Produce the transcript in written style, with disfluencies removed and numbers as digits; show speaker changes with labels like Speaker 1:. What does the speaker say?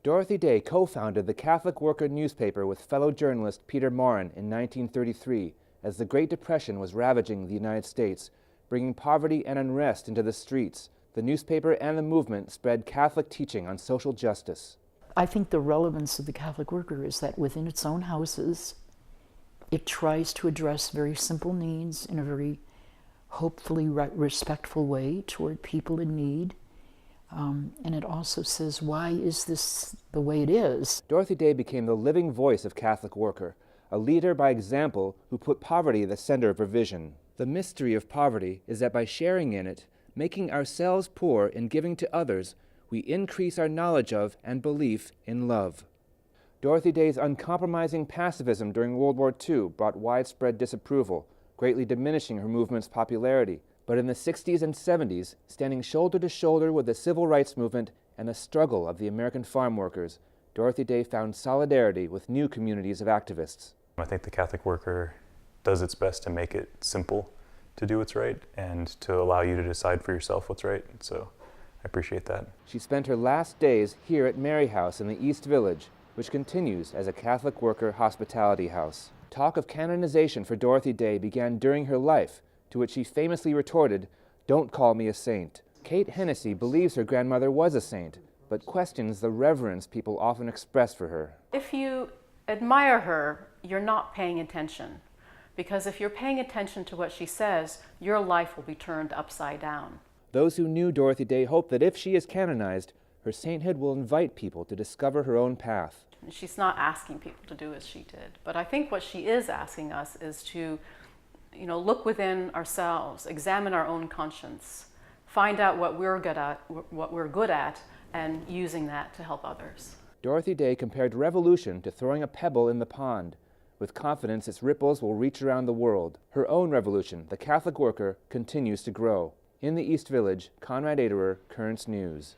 Speaker 1: Dorothy Day co-founded the Catholic Worker newspaper with fellow journalist Peter Morin in 1933 as the Great Depression was ravaging the United States, bringing poverty and unrest into the streets. The newspaper and the movement spread Catholic teaching on social justice.
Speaker 2: I think the relevance of the Catholic Worker is that within its own houses, it tries to address very simple needs in a very hopefully respectful way toward people in need. And it also says, why is this the way it is?
Speaker 1: Dorothy Day became the living voice of Catholic Worker, a leader by example who put poverty at the center of her vision. The mystery of poverty is that by sharing in it, making ourselves poor and giving to others, we increase our knowledge of and belief in love. Dorothy Day's uncompromising pacifism during World War II brought widespread disapproval, greatly diminishing her movement's popularity. But in the 60s and 70s, standing shoulder to shoulder with the civil rights movement and the struggle of the American farm workers, Dorothy Day found solidarity with new communities of activists.
Speaker 3: I think the Catholic Worker does its best to make it simple to do what's right and to allow you to decide for yourself what's right. So I appreciate that.
Speaker 1: She spent her last days here at Mary House in the East Village, which continues as a Catholic Worker hospitality house. Talk of canonization for Dorothy Day began during her life, to which she famously retorted, "Don't call me a saint." Kate Hennessy believes her grandmother was a saint, but questions the reverence people often express for her.
Speaker 4: If you admire her, you're not paying attention. Because if you're paying attention to what she says, your life will be turned upside down.
Speaker 1: Those who knew Dorothy Day hope that if she is canonized, her sainthood will invite people to discover her own path.
Speaker 4: She's not asking people to do as she did, but I think what she is asking us is to, look within ourselves, examine our own conscience, find out what we're good at, and using that to help others.
Speaker 1: Dorothy Day compared revolution to throwing a pebble in the pond. With confidence, its ripples will reach around the world. Her own revolution, the Catholic Worker, continues to grow. In the East Village, Konrad Aderer, Currents News.